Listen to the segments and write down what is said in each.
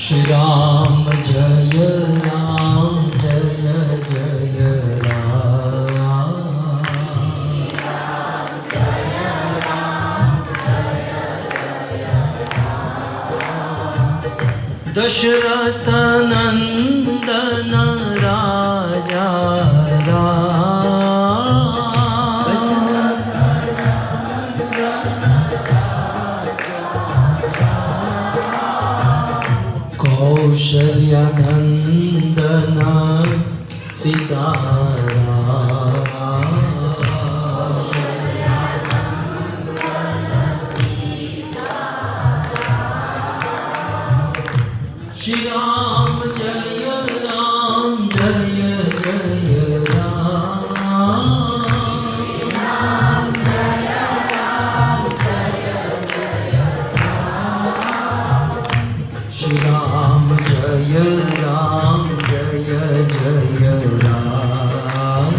श्री राम जय राम जय जय राम। दशरथ नंदन राजा कौशल्या नंदन सीताराम। श्री राम जय राम जय जय राम। श्री राम जय राम जय जय राम।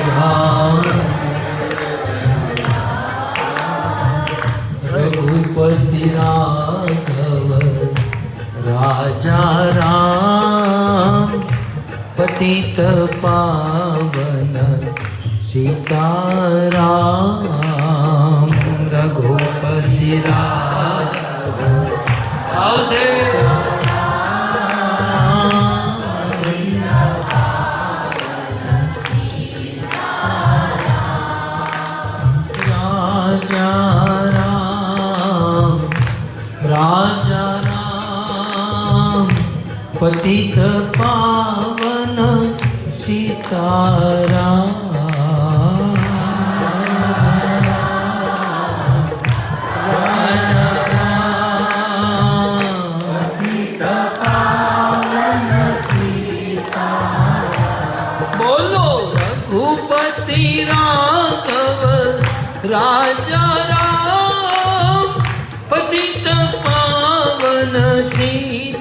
राम रघुपति राघव राजा राम। पतित पावन सीताराम। रघुपति राघव आओ से राजा राम पतित पावन सीताराम। राजा राम पतित पावन सीताराम। बोलो रघुपति राघव राजा राम पतित पावन सीताराम।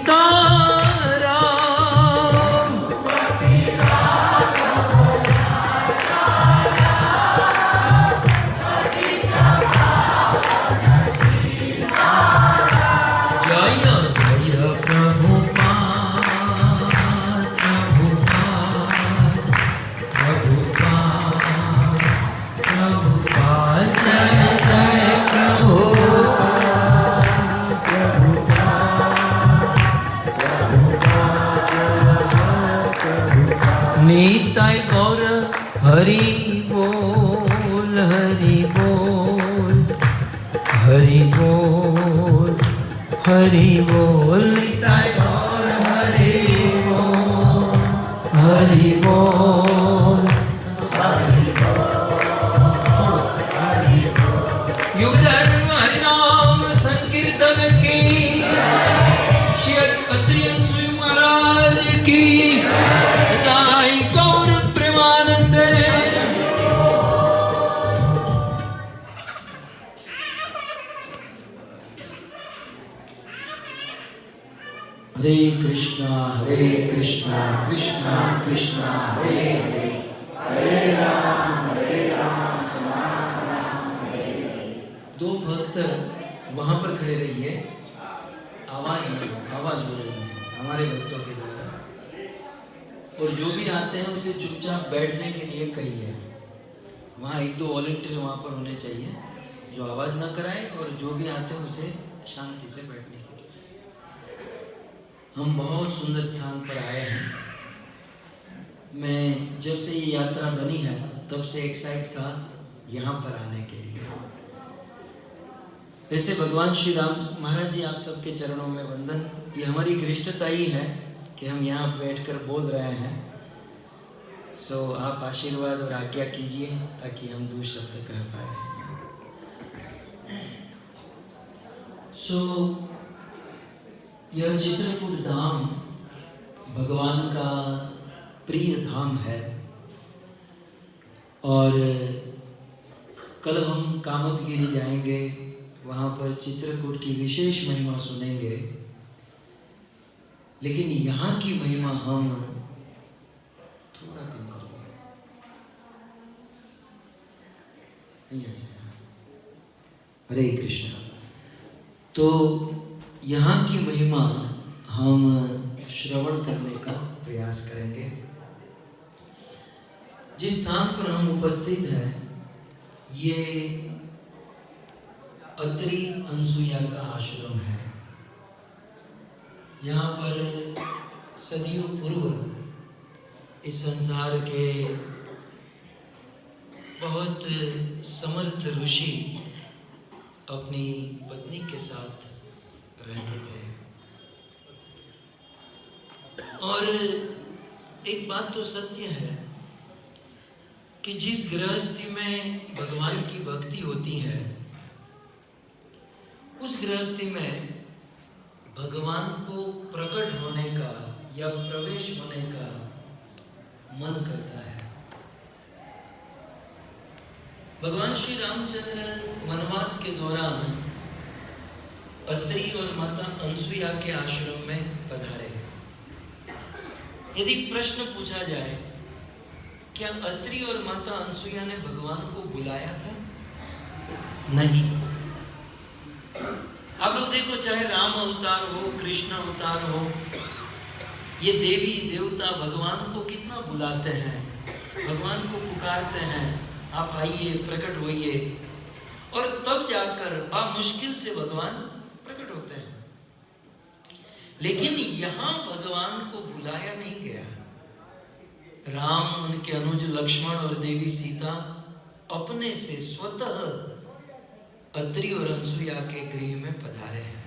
जय जय प्रभुपाद प्रभुपाद प्रभुपाद जय जय निताय गौर हरि बोल हरि बोल हरि बोल हरि बोल। निताय गौर हरि बोल हरि बोल हरि बोल। युग धर्म हरिनाम संकीर्तन की श्री अत्रि महाराज की गौर प्रेमानंद। हरे कृष्णा कृष्णा कृष्णा हरे हरे हरे राम राम राम हरे। दो भक्त वहां पर खड़े रहिए, आवाज बोलिए हमारे भक्तों के द्वारा, और जो भी आते हैं उसे चुपचाप बैठने के लिए कहिए। वहाँ एक दो वॉलंटियर वहाँ पर होने चाहिए जो आवाज़ ना कराएं, और जो भी आते हैं उसे शांति से बैठने के लिए। हम बहुत सुंदर स्थान पर आए हैं। मैं जब से ये यात्रा बनी है तब से एक्साइट था यहाँ पर आने के लिए। वैसे भगवान श्री राम महाराज जी आप सबके चरणों में वंदन। ये हमारी घृष्टता ही है कि हम यहाँ बैठकर बोल रहे हैं। सो आप आशीर्वाद और आज्ञा कीजिए ताकि हम दो शब्द कह पाए। सो यह चित्रकूट धाम भगवान का प्रिय धाम है, और कल हम कामतगिरी जाएंगे, वहाँ पर चित्रकूट की विशेष महिमा सुनेंगे। लेकिन यहाँ की महिमा हम थोड़ा कम करो। हरे कृष्ण। तो यहाँ की महिमा हम श्रवण करने का प्रयास करेंगे। जिस स्थान पर हम उपस्थित हैं ये अत्रि अनसुईया का आश्रम है। यहाँ पर सदियों पूर्व इस संसार के बहुत समर्थ ऋषि अपनी पत्नी के साथ रहते थे। और एक बात तो सत्य है कि जिस गृहस्थी में भगवान की भक्ति होती है उस गृहस्थी में भगवान को प्रकट होने का या प्रवेश होने का मन करता है। भगवान श्री रामचंद्र वनवास के दौरान अत्रि और माता अनसुईया के आश्रम में पधारे। यदि प्रश्न पूछा जाए क्या अत्रि और माता अनसुईया ने भगवान को बुलाया था? नहीं। आप लोग देखो, चाहे राम अवतार हो, कृष्ण अवतार हो, ये देवी देवता भगवान को कितना बुलाते हैं, भगवान को पुकारते हैं, आप आइए, प्रकट होइए, और तब जाकर बा मुश्किल से भगवान प्रकट होते हैं। लेकिन यहाँ भगवान को बुलाया नहीं गया। राम, उनके अनुज लक्ष्मण और देवी सीता अपने से स्वतः अत्रि और अनसुईया के गृह में पधारे हैं।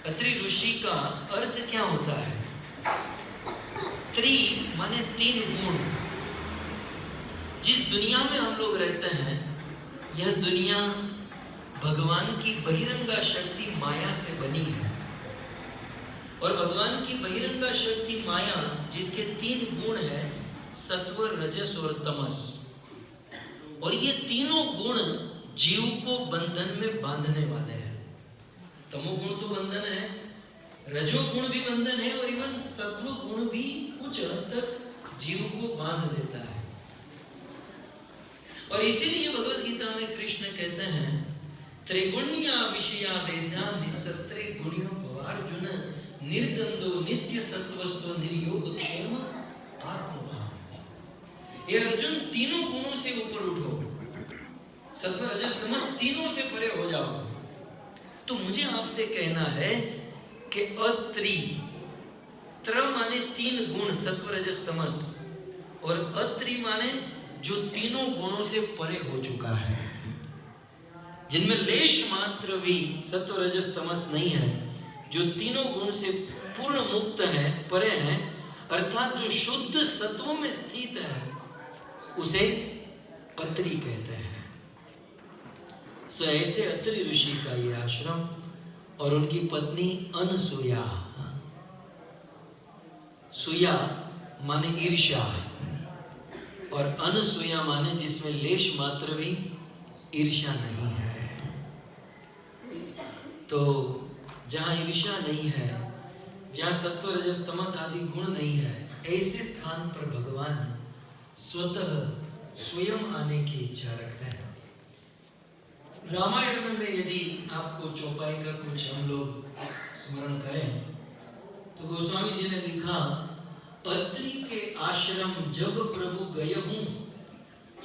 अत्रि ऋषि का अर्थ क्या होता है? त्रि माने 3 गुण। जिस दुनिया में हम लोग रहते हैं यह दुनिया भगवान की बहिरंगा शक्ति माया से बनी है। और भगवान की बहिरंगा शक्ति माया जिसके 3 गुण है, सत्व, रजस और तमस, और ये तीनों गुण जीव को बंधन में बांधने वाले हैं। तमोगुण तो बंधन है, रजोगुण भी बंधन है, और इवन सत्व गुण भी कुछ हद तक जीव को बांध देता है। और इसीलिए भगवद गीता में कृष्ण कहते हैं, त्रिगुण्या विषया वेदा निस्सत्रे गुणियो भवार्जुन निर्द्वंद्वो नित्य सत्वस्तो निर्योग क्षेम आत्मभाव। ये अर्जुन, तीनों गुणों से ऊपर उठो, सत्व रजस तमस तीनों से परे हो जाओ। तो मुझे आपसे कहना है कि अत्रि, त्र माने 3 गुण, सत्व रजस तमस, और अत्रि माने जो तीनों गुणों से परे हो चुका है, जिनमें लेश मात्र भी सत्व रजस तमस नहीं है, जो तीनों गुण से पूर्ण मुक्त है, परे हैं, अर्थात जो शुद्ध सत्व में स्थित है, उसे अत्रि कहते हैं। सो ऐसे अत्रि ऋषि का ये आश्रम और उनकी पत्नी अनसुईया। सुया माने ईर्ष्या और अनसुईया माने जिसमें लेश मात्र भी ईर्ष्या नहीं है। तो जहाँ ईर्ष्या नहीं है, जहाँ सत्व रजस तमस आदि गुण नहीं है, ऐसे स्थान पर भगवान स्वतः स्वयं आने की इच्छा रखते हैं। रामायण में यदि आपको चौपाई का कुछ हम लोग स्मरण करें तो गोस्वामी जी ने लिखा, अत्रि के आश्रम जब प्रभु गए हूँ,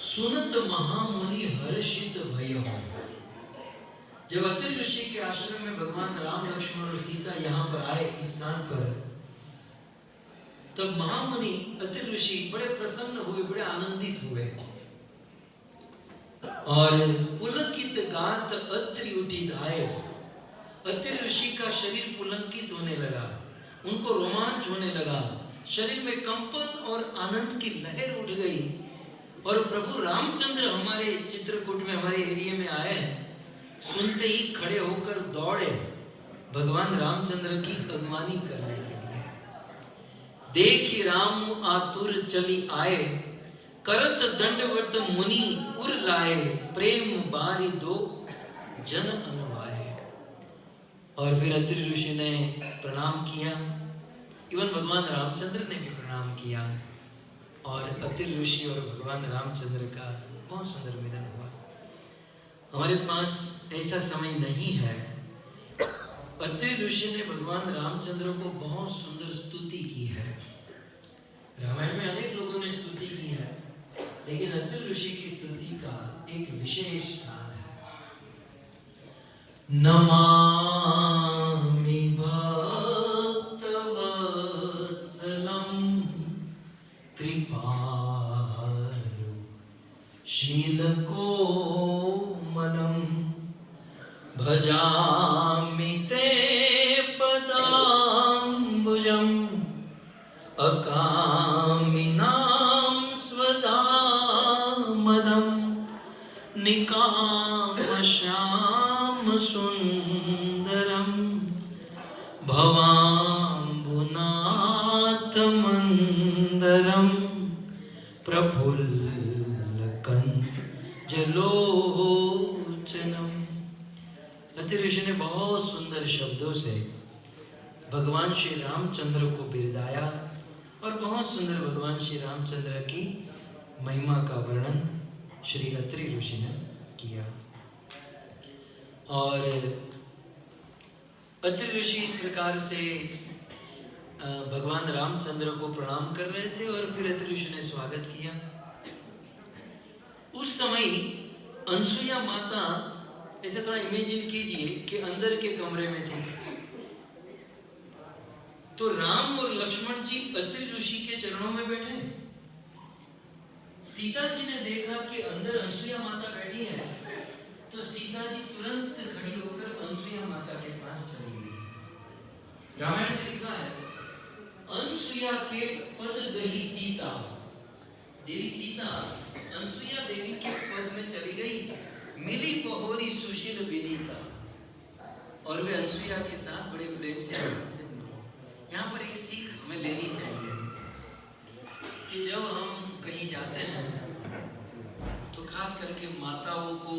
सुनत महामुनि हर्षित भय हूँ। जब अत्रि ऋषि के आश्रम में भगवान राम, लक्ष्मण और सीता यहाँ पर आए इस स्थान पर, तब महामुनि अत्रि ऋषि बड़े प्रसन्न हुए, बड़े आनंदित हुए, और पुलकित गात अत्रि उठी धाये। अत्रि ऋषि का शरीर पुलकित होने लगा, उनको रोमांच होने लगा, शरीर में कंपन और आनंद की लहर उठ गई। और प्रभु रामचंद्र हमारे चित्रकूट में, हमारे एरिया में आए, सुनते ही खड़े होकर दौड़े भगवान रामचंद्र की अगवानी करने के लिए। देखी राम आतुर चली आए, करत दंडवत मुनि उर लाए, प्रेम बारी दो जन अनवाए। और फिर अत्रि ऋषि ने प्रणाम किया। इवन भगवान रामचंद्र ने भी प्रणाम किया और अत्रि ऋषि और भगवान रामचंद्र का बहुत सुंदर मिलन हुआ। हमारे पास ऐसा समय नहीं है। अत्रि ऋषि ने भगवान रामचंद्र को बहुत सुंदर स्तुति की है। रामायण में अनेक लोगों ने स्तुति की है, लेकिन अत्रि ऋषि की स्तुति का एक विशेष स्थान है। नमामि भक्तवत्सलं कृपालु शीलकोमलं भजामि ते पदाम्बुजम् अकामिनां स्वदामदं निकामश्यामसुन्दरं भवाम्बुनाथमन्दरं प्रफुल्लकञ्जलोचनम्। अत्रि ऋषि ने बहुत सुंदर शब्दों से भगवान श्री रामचंद्र को बिरदाया और बहुत सुंदर भगवान श्री रामचंद्र की महिमा का वर्णन श्री अत्रि ऋषि ने किया। और अत्रि ऋषि इस प्रकार से भगवान रामचंद्र को प्रणाम कर रहे थे और फिर अत्रि ऋषि ने स्वागत किया। उस समय अनसुईया माता, ऐसे थोड़ा इमेजिन कीजिए कि अंदर के कमरे में थी, तो राम और लक्ष्मण जी अत्रि ऋषि के चरणों में बैठे। सीता जी ने देखा कि अंदर अनसुईया माता बैठी है, तो सीता जी तुरंत खड़ी होकर अनसुईया माता के पास चली गई। रामायण में लिखा है, अनसुईया के पद गई सीता। देवी सीता अनसुईया देवी के पद में चली गई। मिली पहोरी सुशील विनीता, और वे अनसुईया के साथ बड़े प्रेम से मिली। यहाँ पर एक सीख हमें लेनी चाहिए कि जब हम कहीं जाते हैं तो खास करके माताओं को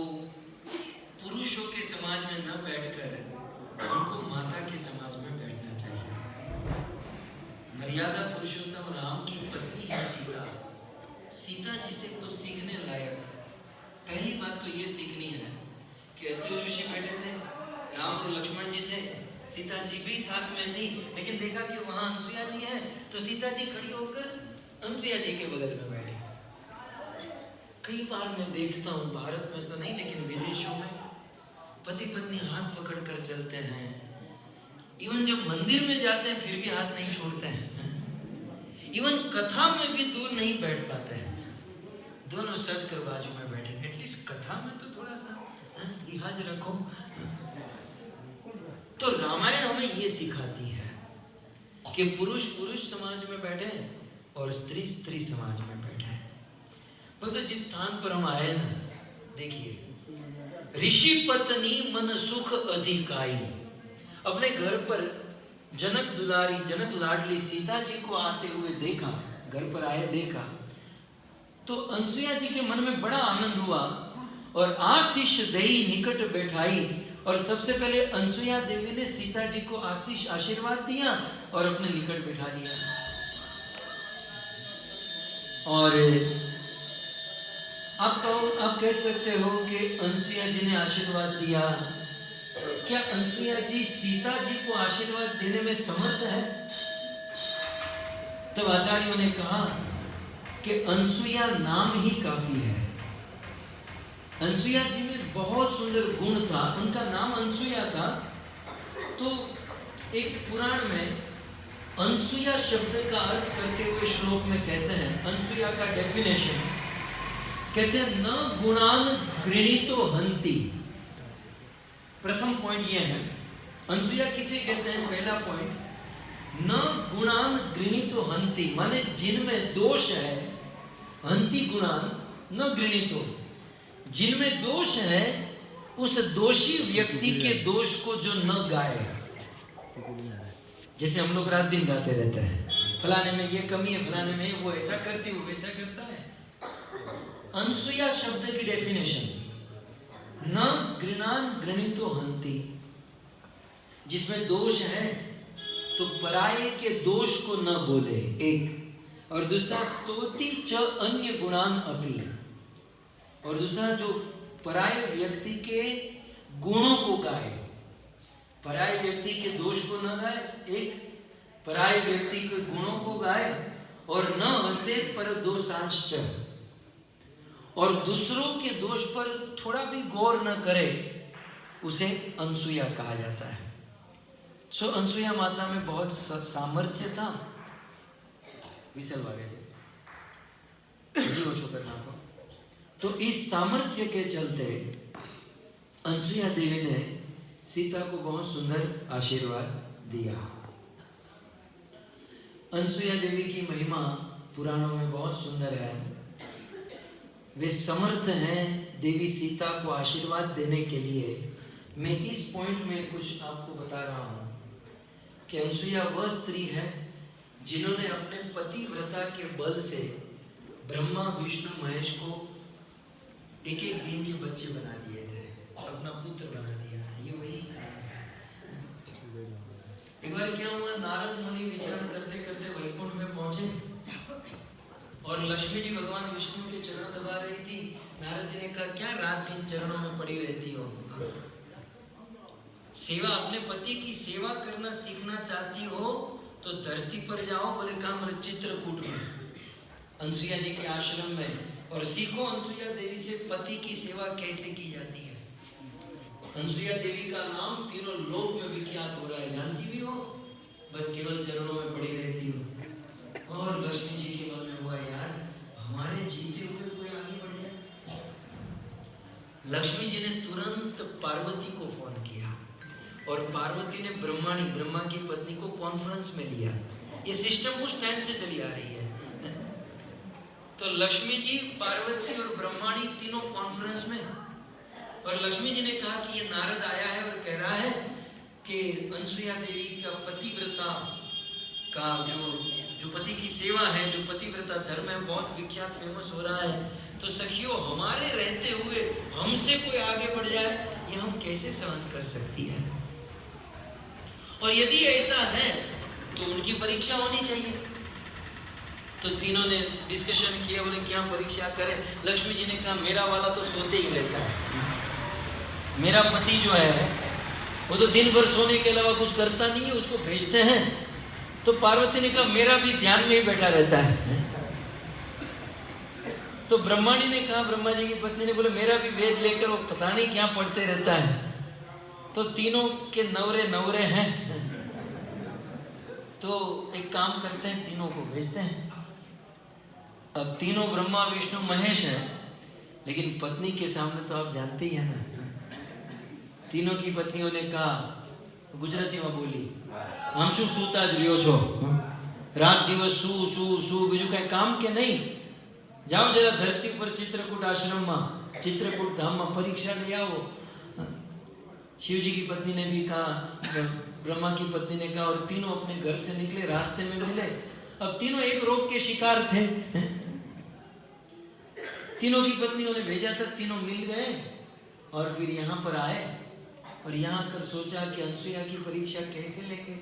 पुरुषों के समाज में न बैठकर उनको माता के समाज में बैठना चाहिए। मर्यादा पुरुषोत्तम राम की पत्नी है सीता। सीता जी से कुछ सीखने लायक पहली बात तो ये सीखनी है कि अत्रि ऋषि बैठे थे, राम और लक्ष्मण जी थे, सीता जी भी साथ में थी, लेकिन देखा कि वहां अनसुईया जी है, तो सीता जी खड़ी होकर अनसुईया जी के बगल में बैठी। कई बार मैं देखता हूँ, भारत में तो नहीं लेकिन विदेशों में पति पत्नी हाथ पकड़कर चलते हैं। इवन जब मंदिर में जाते हैं फिर भी हाथ नहीं छोड़ते हैं। इवन कथा में भी दूर नहीं बैठ पाते हैं, दोनों सट कर बाजू में बैठे। एटलीस्ट कथा में तो थोड़ा सा लिहाज रखो। तो रामायण हमें ये सिखाती है कि पुरुष पुरुष समाज में बैठे और स्त्री स्त्री समाज में बैठे। तो जिस स्थान पर हम आए ना, देखिए, ऋषि पत्नी मन सुख अधिकाई। अपने घर पर जनक दुलारी, जनक लाडली सीता जी को आते हुए देखा, घर पर आए देखा, तो अनसुईया जी के मन में बड़ा आनंद हुआ और आशीष देई निकट बैठाई। और सबसे पहले अनसुईया देवी ने सीता जी को आशीर्वाद दिया और अपने निकट बैठा लिया। और आप कह सकते हो कि अनसुईया जी ने आशीर्वाद दिया, क्या अनसुईया जी सीता जी को आशीर्वाद देने में समर्थ है? तब आचार्यों ने कहा कि अनसुईया नाम ही काफी है। अनसुईया जी में बहुत सुंदर गुण था, उनका नाम अनसुईया था। तो एक पुराण में अनसुईया शब्द का अर्थ करते हुए श्लोक में कहते हैं, अनसुईया का डेफिनेशन कहते हैं, न गुणान गृणीतो हंति। प्रथम पॉइंट ये है, अनसुईया किसे कहते हैं? पहला पॉइंट, न गुणान गृणीतो हंति, माने जिनमें दोष है, हंति गुणान न गृणीतो, जिनमें दोष है उस दोषी व्यक्ति के दोष को जो न गाए। जैसे हम लोग रात दिन गाते रहते हैं, फलाने में ये कमी है, फलाने में वो ऐसा करती, वो वैसा करता है। अनसुईया शब्द की डेफिनेशन, न गृणान गृणीतो हंति, जिसमें दोष है तो पराये के दोष को न बोले, एक। और दूसरा स्तोति च अन्य गुणान अपि, और दूसरा जो पराये व्यक्ति के गुणों को गाए, पराये व्यक्ति के दोष को न गाए, एक। पराये व्यक्ति के गुणों को गाए और न हंसे पर दोषांश्च, और दूसरों के दोष पर थोड़ा भी गौर न करे, उसे अनसुया कहा जाता है। सो अनसुया माता में बहुत सामर्थ्य था। विशल वागे जीव करना तो इस सामर्थ्य के चलते अनसुया देवी ने सीता को बहुत सुंदर आशीर्वाद दिया। अनसुया देवी की महिमा पुराणों में बहुत सुंदर है। वे समर्थ हैं देवी सीता को आशीर्वाद देने के लिए। मैं इस पॉइंट में कुछ आपको बता रहा हूं कि अनसुया वह स्त्री है जिन्होंने अपने पतिव्रता के बल से ब्रह्मा विष्णु महेश को एक एक दिन के बच्चे बना दिए थे, अपना पुत्र बना दिया। ये वही स्त्री है। एक बार क्या हुआ, नारद मुनि विचरण करते करते वैकुंठ में पहुंचे और लक्ष्मी जी भगवान विष्णु के चरण दबा रही थी। नारद जी ने कहा, क्या रात दिन चरणों में पड़ी रहती हो? सेवा, अपने पति की सेवा करना सीखना चाहती हो तो धरती पर जाओ। बोले कहाँ? बोले चित्रकूट में, अनसुया जी के आश्रम में, और सीखो अनसुया देवी से पति की सेवा कैसे की जाती है। अनसुया देवी का नाम तीनों लोक में विख्यात हो रहा है, जानती भी हो, बस केवल चरणों में पड़ी रहती हो। और लक्ष्मी जी के मन में हुआ, यार हमारे जीते हुए कोई आगे बढ़ जाए। लक्ष्मी जी ने तुरंत पार्वती को फोन किया और पार्वती ने ब्रह्मा की पत्नी को कॉन्फ्रेंस में लिया। ये सिस्टम उस टाइम से चली आ रही है। तो लक्ष्मी जी, पार्वती और ब्रह्माणी तीनों कॉन्फ्रेंस में, और लक्ष्मी जी ने कहा कि ये नारद आया है और कह रहा है कि अनसुया देवी का पतिव्रता का जो पति की सेवा है, जो पतिव्रता धर्म है, बहुत विख्यात फेमस हो रहा है। तो सखियों, हमारे रहते हुए हमसे कोई आगे बढ़ जाए, ये हम कैसे सहन कर सकती है? और यदि ऐसा है तो उनकी परीक्षा होनी चाहिए। तो तीनों ने डिस्कशन किया, बोले क्या परीक्षा करें? लक्ष्मी जी ने कहा, मेरा वाला तो सोते ही रहता है। मेरा पति जो है वो तो दिन भर सोने के अलावा कुछ करता नहीं है, उसको भेजते हैं। तो पार्वती ने कहा, मेरा भी ध्यान में ही बैठा रहता है। तो ब्रह्माणी ने कहा, ब्रह्मा जी की पत्नी ने, बोले मेरा भी वेद लेकर वो पता नहीं क्या पढ़ते रहता है। तो तीनों के नवरे नवरे हैं, तो एक काम करते हैं, तीनों को भेजते हैं। अब तीनों ब्रह्मा विष्णु महेश है, लेकिन पत्नी के सामने तो आप जानते ही हैं ना। तीनों की पत्नियों ने कहा, गुजराती में बोली, हम शू सूता ज रियो छो, रात दिवस सू सू सू, बीजू कई काम के नहीं, जाओ जरा धरती पर चित्रकूट आश्रम में, चित्रकूट धाम में परीक्षा ले आओ। शिव जी की पत्नी ने भी कहा, ब्रह्मा की पत्नी ने कहा, और तीनों अपने घर से निकले, रास्ते में मिले। अब तीनों एक रोग के शिकार थे। तीनों की पत्नियों ने भेजा था, तीनों मिल गए और फिर यहाँ पर आए और यहाँ कर सोचा कि अनसुया की परीक्षा कैसे लेंगे।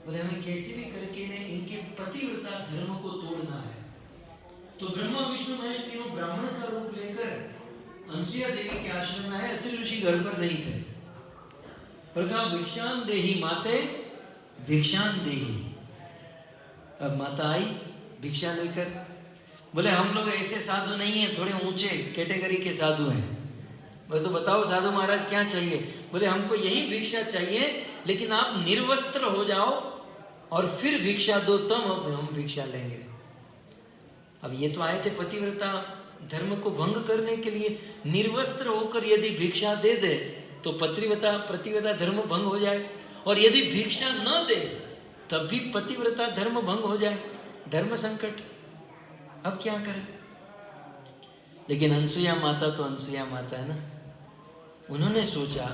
बोले हमें कैसे भी करके इनके पतिव्रता धर्म को तोड़ना है। तो ब्रह्मा विष्णु महेश तीनों ब्राह्मण का रूप लेकर अनसुया देवी के आश्रम में आए। अत्रि ऋषि घर पर नहीं थे और कहा, भिक्षान देही माते, भिक्षान देही। अब माता आई भिक्षा लेकर। बोले हम लोग ऐसे साधु नहीं हैं, थोड़े ऊंचे कैटेगरी के साधु हैं। बोले तो बताओ साधु महाराज क्या चाहिए? बोले हमको यही भिक्षा चाहिए, लेकिन आप निर्वस्त्र हो जाओ और फिर भिक्षा दो, तब हम भिक्षा लेंगे। अब ये तो आए थे पतिव्रता धर्म को भंग करने के लिए। निर्वस्त्र होकर यदि भिक्षा दे दे तो पतिव्रता धर्म भंग हो जाए, और यदि भिक्षा न दे तब भी पतिव्रता धर्म भंग हो जाए, धर्म संकट। अब क्या करें? लेकिन अनसुया माता तो अनसुया माता है ना। उन्होंने सोचा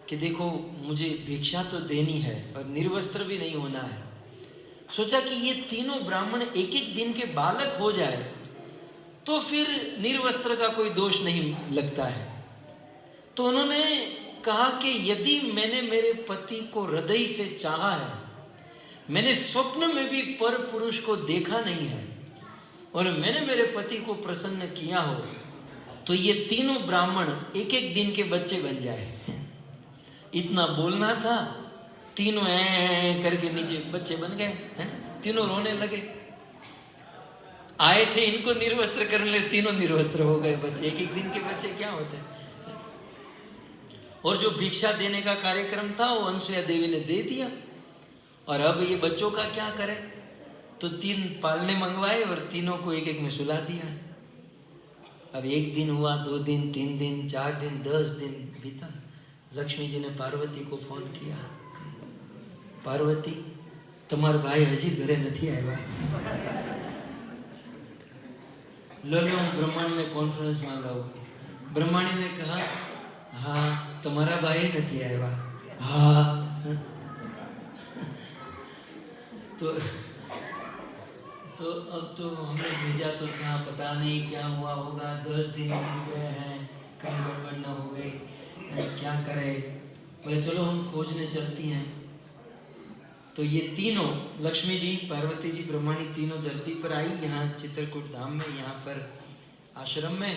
कि देखो मुझे भिक्षा तो देनी है और निर्वस्त्र भी नहीं होना है। सोचा कि ये तीनों ब्राह्मण एक एक दिन के बालक हो जाए तो फिर निर्वस्त्र का कोई दोष नहीं लगता है। तो उन्होंने कहा कि यदि मैंने मेरे पति को हृदय से चाहा है, मैंने स्वप्न में भी पर पुरुष को देखा नहीं है, और मैंने मेरे पति को प्रसन्न किया हो, तो ये तीनों ब्राह्मण एक एक दिन के बच्चे बन जाए। इतना बोलना था, तीनों करके नीचे बच्चे बन गए, तीनों रोने लगे। आए थे इनको निर्वस्त्र करने लगे, तीनों निर्वस्त्र हो गए बच्चे। एक एक दिन के बच्चे क्या होते हैं। और जो भिक्षा देने का कार्यक्रम था वो अनसुया देवी ने दे दिया, और अब ये बच्चों का क्या करें, तो 3 पालने मंगवाए और तीनों को एक एक में सुला दिया। अब 1 दिन हुआ, 2 दिन, 3 दिन, 4 दिन, 10 दिन बीता। लक्ष्मी जी ने पार्वती को फोन किया, पार्वती તમારો ભાઈ હજી ઘરે નથી આવ્યા, लो હું બ્રહ્માણીને કોન્ફરન્સમાં લાવું। બ્રહ્માણીને કહા हाँ तुम्हारा भाई नहीं आया। हाँ तो अब तो हमने भेजा तो था, पता नहीं क्या हुआ होगा, 10 दिन हो गए हैं, कहीं गड़बड़ न हो गई, क्या करे। बोले चलो हम खोजने चलती हैं। तो ये तीनों, लक्ष्मी जी, पार्वती जी, ब्रह्माणी, तीनों धरती पर आई, यहाँ चित्रकूट धाम में, यहाँ पर आश्रम में।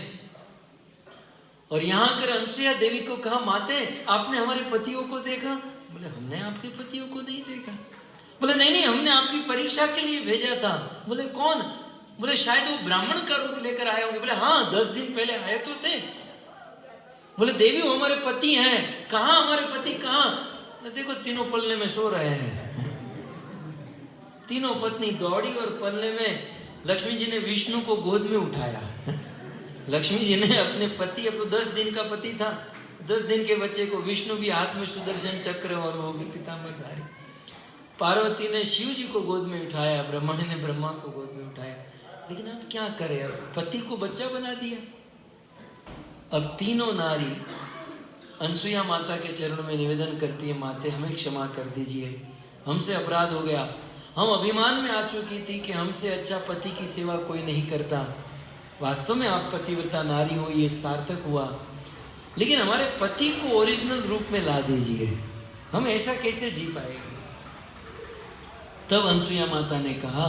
और यहाँ कर अनसुया देवी को कहा, माते आपने हमारे पतियों को देखा? बोले हमने आपके पतियों को नहीं देखा। बोले नहीं, हमने आपकी परीक्षा के लिए भेजा था। बोले कौन? बोले शायद वो ब्राह्मण का रूप लेकर आए होंगे। बोले हाँ 10 दिन पहले आए तो थे। बोले देवी वो हमारे पति हैं। कहाँ हमारे पति, कहाँ? देखो तीनों पल्ले में सो रहे हैं। तीनों पत्नी दौड़ी और पल्ले में लक्ष्मी जी ने विष्णु को गोद में उठाया। लक्ष्मी जी ने अपने पति, अब 10 दिन का पति था, 10 दिन के बच्चे को, विष्णु भी हाथ में सुदर्शन चक्र और वो भी पीताम्बरधारी। पार्वती ने शिव जी को गोद में उठाया, ब्रह्माणी ने ब्रह्मा को गोद में उठाया। लेकिन अब क्या करें, अब पति को बच्चा बना दिया। अब तीनों नारी अनसुया माता के चरणों में निवेदन करती है, माते हमें क्षमा कर दीजिए, हमसे अपराध हो गया। हम अभिमान में आ चुकी थी कि हमसे अच्छा पति की सेवा कोई नहीं करता। वास्तव में आप पतिव्रता नारी हो, ये सार्थक हुआ, लेकिन हमारे पति को ओरिजिनल रूप में ला दीजिए, हम ऐसा कैसे जी पाएंगे। तब अनसुया माता ने कहा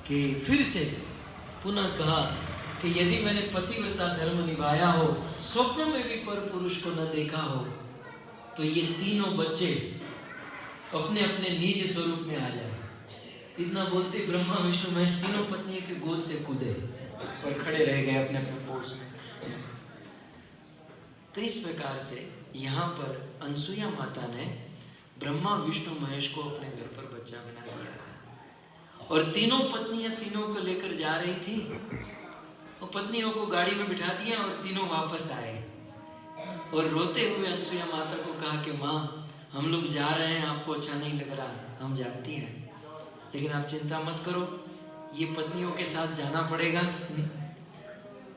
कि फिर से पुनः कहा कि यदि मैंने पतिव्रता धर्म निभाया हो, स्वप्न में भी पर पुरुष को न देखा हो, तो ये तीनों बच्चे अपने अपने निज स्वरूप में आ जाए। इतना बोलते ब्रह्मा विष्णु महेश तीनों पत्नियों के गोद से कूदे और खड़े रह गए अपने अपने पोज में। तो इस प्रकार से यहाँ पर अनसुया माता ने ब्रह्मा विष्णु महेश को अपने घर पर बच्चा बना दिया था। और तीनों पत्नियां तीनों को लेकर जा रही थी, और पत्नियों को गाड़ी में बिठा दिया और तीनों वापस आए। और रोते हुए अनसुया माता को कहा कि माँ हम लोग जा रहे हैं, आपको अच्छा नहीं लग रहा, हम जानती हैं, लेकिन आप चिंता मत करो, ये पत्नियों के साथ जाना पड़ेगा,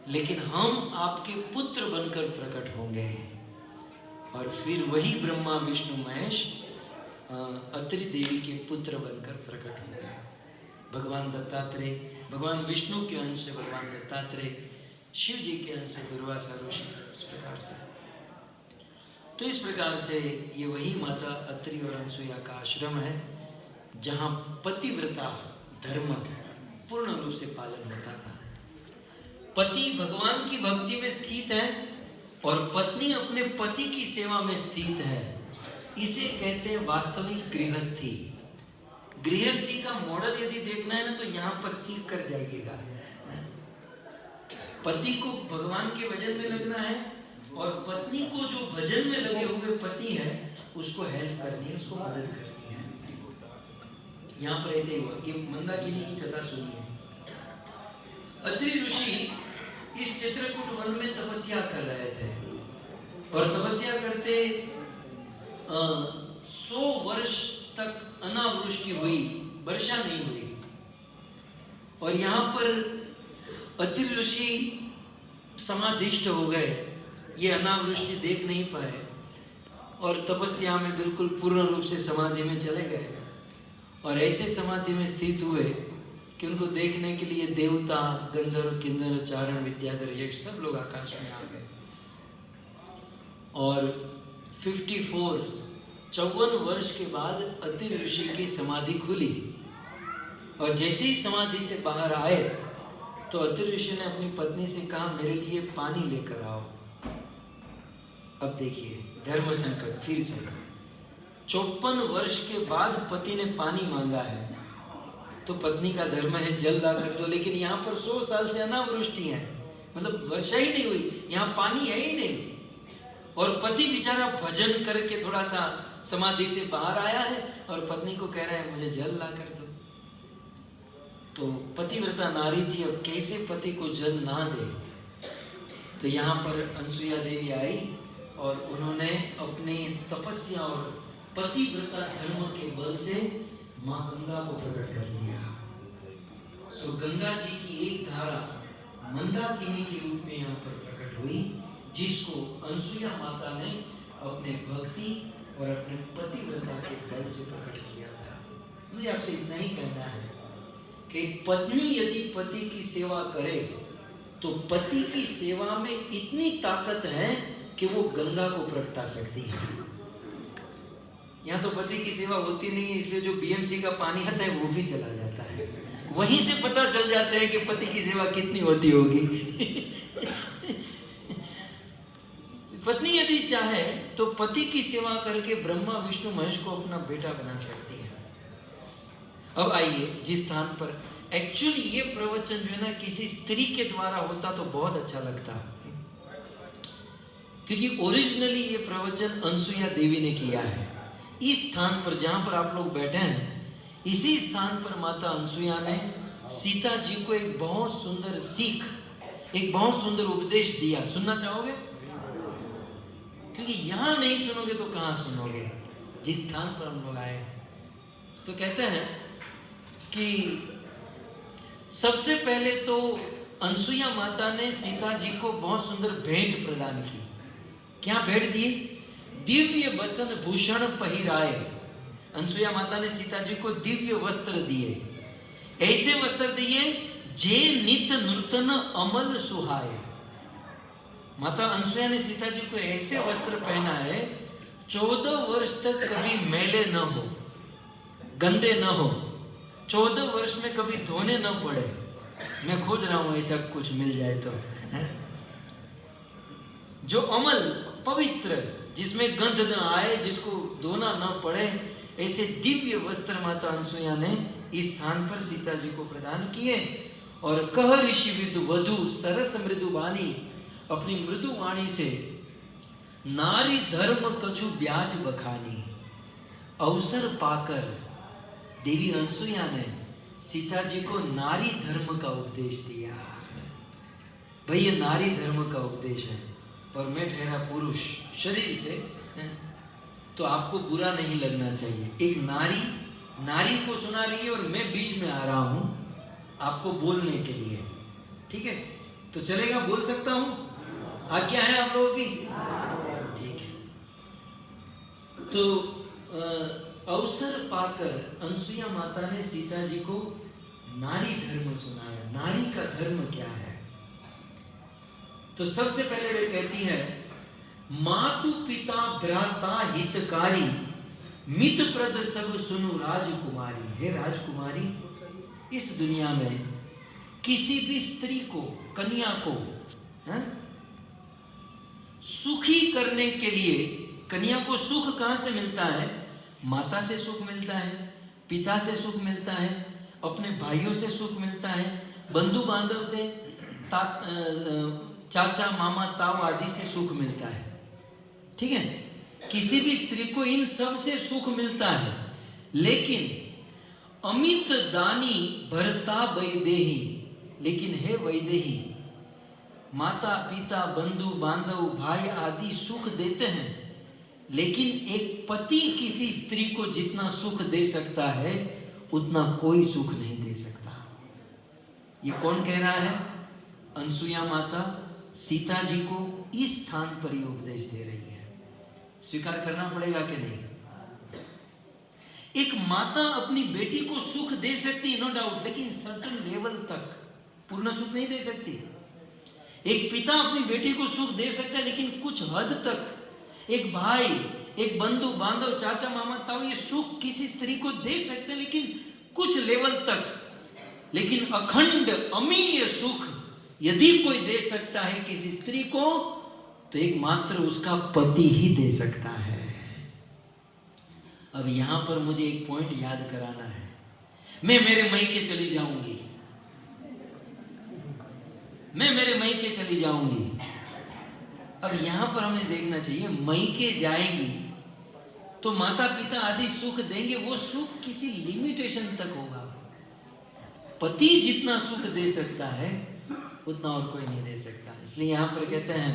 लेकिन हम आपके पुत्र बनकर प्रकट होंगे। और फिर वही ब्रह्मा विष्णु महेश अत्रि देवी के पुत्र बनकर प्रकट होंगे। भगवान दत्तात्रेय, भगवान विष्णु के अंश से भगवान दत्तात्रेय, शिव जी के अंश से दुर्वासा ऋषि। इस प्रकार से, तो इस प्रकार से ये वही माता अत्रि और अनसुया का आश्रम है, जहाँ पतिव्रता धर्म पूर्ण रूप से पालन होता था। पति भगवान की भक्ति में स्थित है और पत्नी अपने पति की सेवा में स्थित है। इसे कहते हैं वास्तविक गृहस्थी। गृहस्थी का मॉडल यदि देखना है ना, तो यहाँ पर सीख कर जाइएगा। पति को भगवान के भजन में लगना है, और पत्नी को जो भजन में लगे हुए पति है उसको हेल्प करनी है, उसको मदद करनी है। यहाँ पर ऐसे ही हुआ। ये मंदाकिनी की कथा सुनिए। अत्रि ऋषि इस चित्रकूट वन में तपस्या कर रहे थे, और तपस्या करते 100 वर्ष तक अनावृष्टि हुई, वर्षा नहीं हुई। और यहाँ पर अत्रि ऋषि समाधिष्ठ हो गए, ये अनावृष्टि देख नहीं पाए, और तपस्या में बिल्कुल पूर्ण रूप से समाधि में चले गए। और ऐसे समाधि में स्थित हुए कि उनको देखने के लिए देवता, गंधर्व, किन्नर, चारण, विद्याधर, यक्ष सब लोग आकाश में आ गए। और 54 वर्ष के बाद अति ऋषि की समाधि खुली, और जैसे ही समाधि से बाहर आए तो अति ऋषि ने अपनी पत्नी से कहा, मेरे लिए पानी लेकर आओ। अब देखिए धर्म संकट फिर से, 54 वर्ष के बाद पति ने पानी मांगा है तो पत्नी का धर्म है जल ला कर दो, लेकिन यहाँ पर 100 साल से अनावृष्टि है, मतलब वर्षा ही नहीं हुई, यहाँ पानी है ही नहीं। और पति बेचारा भजन करके थोड़ा सा समाधि से बाहर आया है और पत्नी को कह रहा है मुझे जल ला कर दो। तो पतिव्रता नारी थी, अब कैसे पति को जल ना दे। तो यहाँ पर अनसुईया देवी आई और उन्होंने अपनी तपस्या और पतिव्रता धर्म के बल से माँ गंगा को प्रकट कर दिया। सो गंगा जी की एक धारा मंदाकिनी के रूप में यहाँ पर प्रकट हुई, जिसको अनसुईया माता ने अपने भक्ति और अपने पतिव्रता के बल से प्रकट किया था। मुझे आपसे इतना ही कहना है कि पत्नी यदि पति की सेवा करे तो पति की सेवा में इतनी ताकत है कि वो गंगा को प्रगटा सकती है। यहाँ तो पति की सेवा होती नहीं है, इसलिए जो बीएमसी का पानी आता है वो भी चला जाता है। वहीं से पता चल जाता है कि पति की सेवा कितनी होती होगी। पत्नी यदि चाहे तो पति की सेवा करके ब्रह्मा विष्णु महेश को अपना बेटा बना सकती है। अब आइए, जिस स्थान पर एक्चुअली ये प्रवचन जो है ना किसी स्त्री के द्वारा होता तो बहुत अच्छा लगता, क्योंकि ओरिजिनली ये प्रवचन अनसुईया देवी ने किया है। इस स्थान पर जहां पर आप लोग बैठे हैं, इसी स्थान पर माता अनसुईया ने सीता जी को एक बहुत सुंदर सीख, एक बहुत सुंदर उपदेश दिया। सुनना चाहोगे? क्योंकि यहां नहीं सुनोगे तो कहां सुनोगे, जिस स्थान पर हम लोग आए। तो कहते हैं कि सबसे पहले तो अनसुईया माता ने सीता जी को बहुत सुंदर भेंट प्रदान की। क्या भेंट दी? दिव्य बसन भूषण पहिराए। अनसुईया माता ने सीता जी को दिव्य वस्त्र दिए, ऐसे वस्त्र दिए जे नित नूतन अमल सुहाए। माता अनसुईया ने सीता जी को ऐसे वस्त्र पहना है 14 वर्ष तक कभी मैले न हो, गंदे न हो, 14 वर्ष में कभी धोने न पड़े। मैं खोज रहा हूं ऐसा कुछ मिल जाए तो है? जो अमल पवित्र, जिसमें गंध न आए, जिसको धोना न पड़े, ऐसे दिव्य वस्त्र माता अनसुईया ने इस स्थान पर सीता जी को प्रदान किए। और कह ऋषि विदु वधु सरस मृदु वाणी, अपनी मृदु वाणी से नारी धर्म कछु ब्याज बखानी। अवसर पाकर देवी अनसुईया ने सीता जी को नारी धर्म का उपदेश दिया। भाई ये नारी धर्म का उपदेश है और मैं ठहरा पुरुष शरीर से, तो आपको बुरा नहीं लगना चाहिए। एक नारी को सुना रही है और मैं बीच में आ रहा हूं आपको बोलने के लिए, ठीक है? तो चलेगा, बोल सकता हूं? आज्ञा है आप लोगों की? ठीक है। तो अवसर पाकर अनसुईया माता ने सीता जी को नारी धर्म सुनाया। नारी का धर्म क्या है? तो सबसे पहले वे कहती है, मातु पिता भ्राता हितकारी, मित प्रद सब सुनु राजकुमारी। हे राजकुमारी, इस दुनिया में किसी भी स्त्री को, कन्या को सुखी करने के लिए, कन्या को सुख कहां से मिलता है? माता से सुख मिलता है, पिता से सुख मिलता है, अपने भाइयों से सुख मिलता है, बंधु बांधव से, चाचा मामा ताऊ आदि से सुख मिलता है, ठीक है? किसी भी स्त्री को इन सब से सुख मिलता है। लेकिन अमित दानी भरता वैदेही, लेकिन हे वैदेही, माता पिता बंधु बांधव भाई आदि सुख देते हैं, लेकिन एक पति किसी स्त्री को जितना सुख दे सकता है उतना कोई सुख नहीं दे सकता। ये कौन कह रहा है? अनसुईया माता सीता जी को इस स्थान पर ही उपदेश दे रही है। स्वीकार करना पड़ेगा कि नहीं? एक माता अपनी बेटी को सुख दे सकती है, नो डाउट, लेकिन सर्टेन लेवल तक, पूर्ण सुख नहीं दे सकती। एक पिता अपनी बेटी को सुख दे सकता है, लेकिन कुछ हद तक। एक भाई एक बंधु बांधव चाचा मामा ताऊ ये सुख किसी स्त्री को दे सकते हैं, लेकिन कुछ लेवल तक। लेकिन अखंड अमीय सुख यदि कोई दे सकता है किसी स्त्री को, तो एकमात्र उसका पति ही दे सकता है। अब यहां पर मुझे एक पॉइंट याद कराना है। मैं मेरे मायके चली जाऊंगी, मैं मेरे मायके चली जाऊंगी। अब यहां पर हमें देखना चाहिए, मायके जाएंगी तो माता पिता आदि सुख देंगे, वो सुख किसी लिमिटेशन तक होगा। पति जितना सुख दे सकता है उतना और कोई नहीं दे सकता। इसलिए यहां पर कहते हैं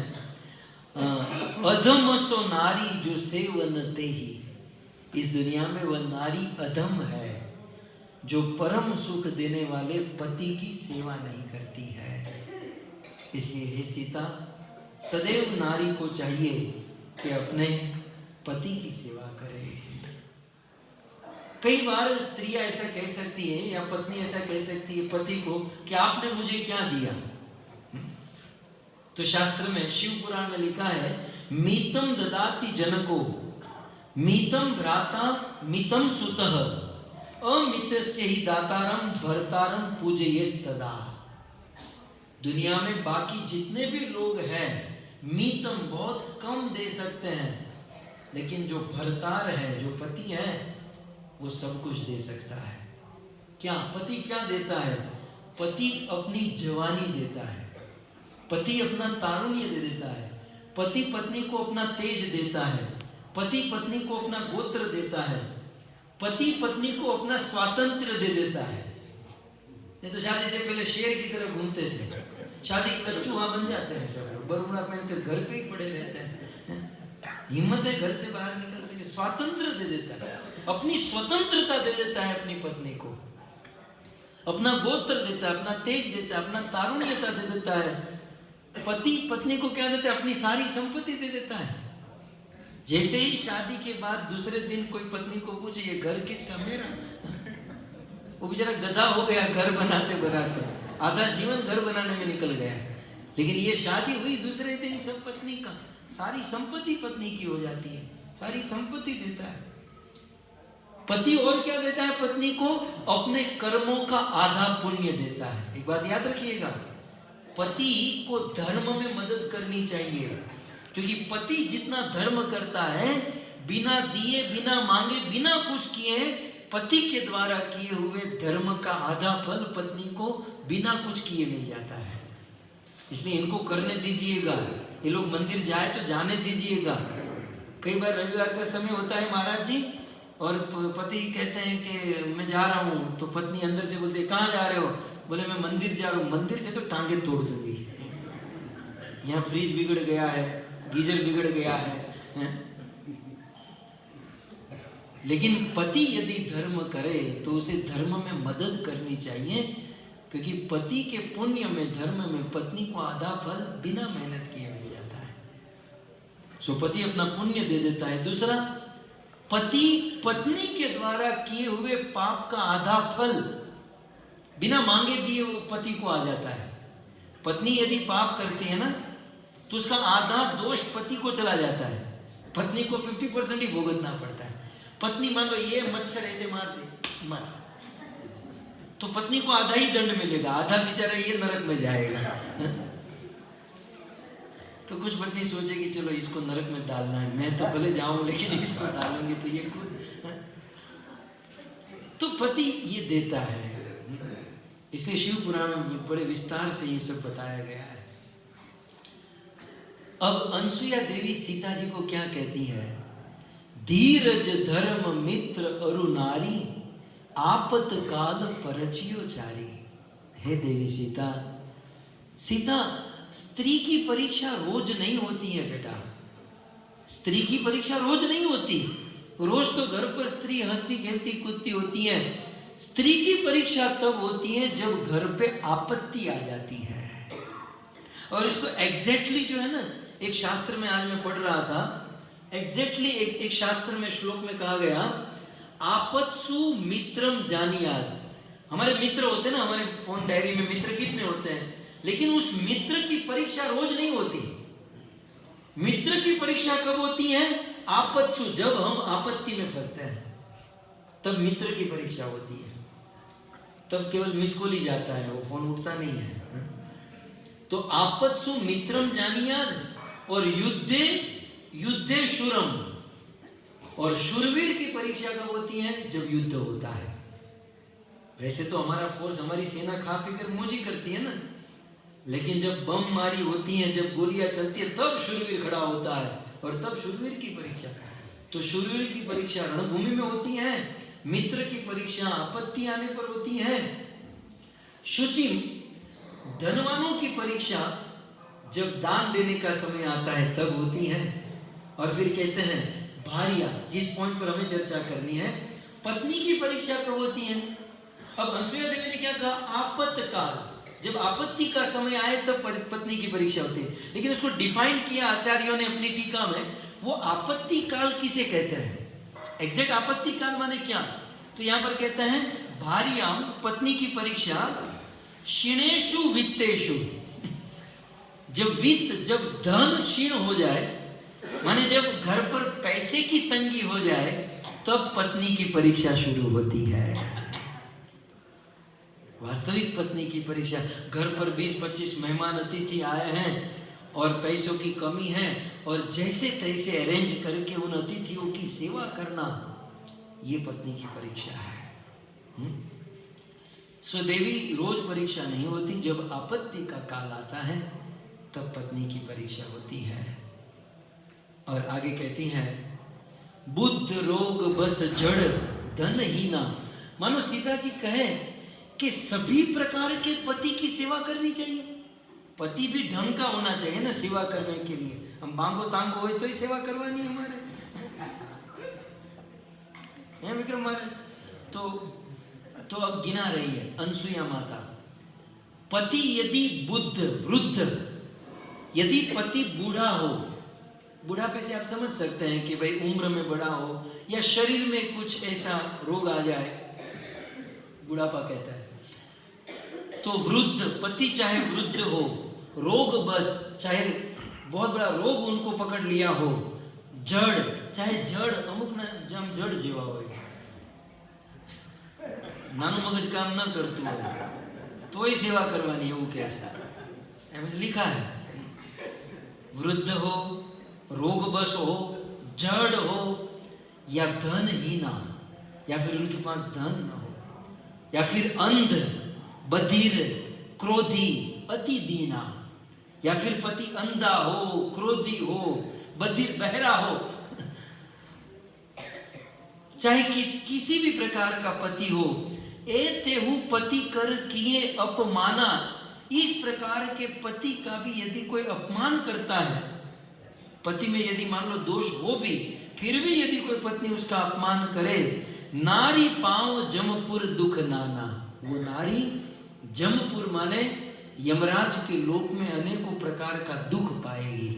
अधम सो नारी जो सेवन ते ही, इस दुनिया में वह नारी अधम है जो परम सुख देने वाले पति की सेवा नहीं करती है। इसलिए हे सीता, सदैव नारी को चाहिए कि अपने पति की सेवा करे। कई बार स्त्रियां ऐसा कह सकती है या पत्नी ऐसा कह सकती है पति को कि आपने मुझे क्या दिया। तो शास्त्र में, शिव पुराण में लिखा है, मीतम ददाति जनको मीतम भ्राता मितम सुतः अमितस्य ही दातारम भर्तारम पूजयेस्तदा। दुनिया में बाकी जितने भी लोग हैं मीतम बहुत कम दे सकते हैं, लेकिन जो भर्तार है, जो पति है, वो सब कुछ दे सकता है। क्या पति क्या देता है? पति अपनी जवानी देता है, पति अपना तारुण्य दे देता है, पति पत्नी को अपना तेज देता है, पति पत्नी को अपना गोत्र देता है, पति पत्नी को अपना स्वातंत्र दे देता है। नहीं तो शादी से पहले शेर की तरह घूमते थे, शादी कर चूहा बन जाते हैं सब लोग, बरमुड़ा पहनकर घर पे ही पड़े रहते हैं। हिम्मत है घर से बाहर निकल सके। स्वातंत्र दे देता है, अपनी स्वतंत्रता दे देता है अपनी पत्नी को, अपना गोत्र देता है, अपना तेज देता है, अपना तारुण्यता दे देता है। पति पत्नी को क्या देता है? अपनी सारी संपत्ति दे देता है। जैसे ही शादी के बाद दूसरे दिन कोई पत्नी को पूछे ये घर किसका? मेरा। वो बेचारा गधा हो गया घर बनाते बनाते, आधा जीवन घर बनाने में निकल गया। लेकिन ये शादी हुई दूसरे दिन सब पत्नी का, सारी संपत्ति पत्नी की हो जाती है, सारी संपत्ति देता है। पति और क्या देता है पत्नी को? अपने कर्मों का आधा पुण्य देता है। एक बात याद रखिएगा, पति को धर्म में मदद करनी चाहिए, क्योंकि पति जितना धर्म करता है, बिना दिए, बिना मांगे, बिना कुछ किए, पति के द्वारा किए हुए धर्म का आधा फल पत्नी को बिना कुछ किए मिल जाता है। इसलिए इनको करने दीजिएगा। ये लोग मंदिर जाए तो जाने दीजिएगा। कई बार रविवार का समय होता है महाराज जी, और पति कहते हैं कि मैं जा रहा हूँ, तो पत्नी अंदर से बोलती है कहाँ जा रहे हो? बोले मैं मंदिर जा रहा हूँ। मंदिर के तो टांगे तोड़ दूंगी, यहाँ फ्रिज बिगड़ गया है, गीजर बिगड़ गया है। लेकिन पति यदि धर्म करे तो उसे धर्म में मदद करनी चाहिए, क्योंकि पति के पुण्य में, धर्म में पत्नी को आधा फल बिना मेहनत किए मिल जाता है। सो पति अपना पुण्य दे देता है। दूसरा, पति पत्नी के द्वारा किए हुए पाप का आधा फल बिना मांगे दिए वो पति को आ जाता है। पत्नी यदि पाप करती है ना, तो उसका आधा दोष पति को चला जाता है, पत्नी को 50% ही भुगतना पड़ता है। पत्नी मान लो ये मच्छर ऐसे मार दे, मर, तो पत्नी को आधा ही दंड मिलेगा, आधा बेचारा ये नरक में जाएगा। तो कुछ पत्नी सोचेगी चलो इसको नरक में डालना है, मैं तो भले जाऊं लेकिन इसको डालूंगी तो ये तो पति ये देता है। इसलिए शिव पुराण में बड़े विस्तार से ये सब बताया गया है। अब अनसुईया देवी सीता जी को क्या कहती है? धीरज धर्म मित्र अरु नारी, आपत काल परचियो चारी। हे देवी सीता, सीता स्त्री की परीक्षा रोज नहीं होती है बेटा, स्त्री की परीक्षा रोज नहीं होती। रोज तो घर पर स्त्री हंसती खेलती कूदती होती है। स्त्री की परीक्षा तब होती है जब घर पे आपत्ति आ जाती है। और इसको एग्जैक्टली जो है ना, एक शास्त्र में आज मैं पढ़ रहा था, एग्जैक्टली एक शास्त्र में श्लोक में कहा गया, आपत्सु मित्रम जानियाद। हमारे मित्र होते हैं ना, हमारे फोन डायरी में मित्र कितने होते हैं, लेकिन उस मित्र की परीक्षा रोज नहीं होती। मित्र की परीक्षा कब होती है? आपत्सु, जब हम आपत्ति में फंसते हैं तब मित्र की परीक्षा होती है। तब केवल मिस कॉल ही जाता है, वो फोन उठता नहीं है। तो आपत्सु मित्रम जानियाद, और युद्धे युद्धे शूरम, और शूरवीर की परीक्षा कब होती है? जब युद्ध होता है। वैसे तो हमारा फोर्स, हमारी सेना खा पी कर मौज ही करती है ना, लेकिन जब बम मारी होती है, जब गोलियां चलती है, तब शूरवीर खड़ा होता है, और तब शूरवीर की परीक्षा। तो शूरवीर की परीक्षा रणभूमि में होती है, मित्र की परीक्षा आपत्ति आने पर होती है। शुचि, धनवानों की परीक्षा जब दान देने का समय आता है तब होती है। और फिर कहते हैं भार्या, जिस पॉइंट पर हमें चर्चा करनी है, पत्नी की परीक्षा कब होती है? अब अनसुया देवी ने क्या कहा? आपत्तकाल, जब आपत्ति का समय आए तब पत्नी की परीक्षा होती है। लेकिन उसको डिफाइन किया आचार्यों ने अपनी टीका में, वो आपत्ति काल किसे कहते हैं? एग्जैक्ट आपत्ति काल माने क्या? तो यहाँ पर कहते हैं भार्याम, पत्नी की परीक्षा, क्षीणेषु वित्तेषु, जब वित्त, जब धन क्षीण हो जाए, माने जब घर पर पैसे की तंगी हो जाए, तब पत्नी की परीक्षा शुरू होती है। वास्तविक पत्नी की परीक्षा, घर पर 20-25 मेहमान अतिथि आए हैं और पैसों की कमी है, और जैसे तैसे अरेंज करके उन अतिथियों की सेवा करना, ये पत्नी की परीक्षा है। सो देवी रोज परीक्षा नहीं होती, जब आपत्ति का काल आता है तब पत्नी की परीक्षा होती है। और आगे कहती हैं बुद्ध रोग बस जड़ धन हीना। मानो सीता जी कहें कि सभी प्रकार के पति की सेवा करनी चाहिए। पति भी ढंग का होना चाहिए ना सेवा करने के लिए। हम बांगो तांगो हो तो ही सेवा करवानी है हमारे, है विक्रम महाराज। तो अब गिना रही है अनसुया माता, पति यदि बुद्ध वृद्ध, यदि पति बूढ़ा हो, बुढ़ापे से आप समझ सकते हैं कि भाई उम्र में बड़ा हो या शरीर में कुछ ऐसा रोग आ जाए, बुढ़ापा कहता है। तो वृद्ध, पति चाहे वृद्ध हो, रोग बस, चाहे बहुत बड़ा रोग उनको पकड़ लिया हो, जड़, चाहे जड़ अमुक ना जम जड़ जीवा हो, नानु मगज काम ना करतु हो, तो ही सेवा करवानी है। वो कैसा लिखा है, वृद्ध हो, रोग बस हो, जड़ हो, या धन ही ना, या फिर उनके पास धन ना हो, या फिर अंध, बधिर, क्रोधी, अति दीना, या फिर पति अंधा हो, क्रोधी हो, बधिर, बहरा हो, चाहे किसी भी प्रकार का पति हो, एतेहु पति कर किए अपमाना। इस प्रकार के पति का भी यदि कोई अपमान करता है, पति में यदि मान लो दोष हो भी, फिर भी यदि कोई पत्नी उसका अपमान करे, नारी पांव जमपुर दुख नाना। वो नारी जमपुर माने यमराज के लोक में अनेकों प्रकार का दुख पाएगी।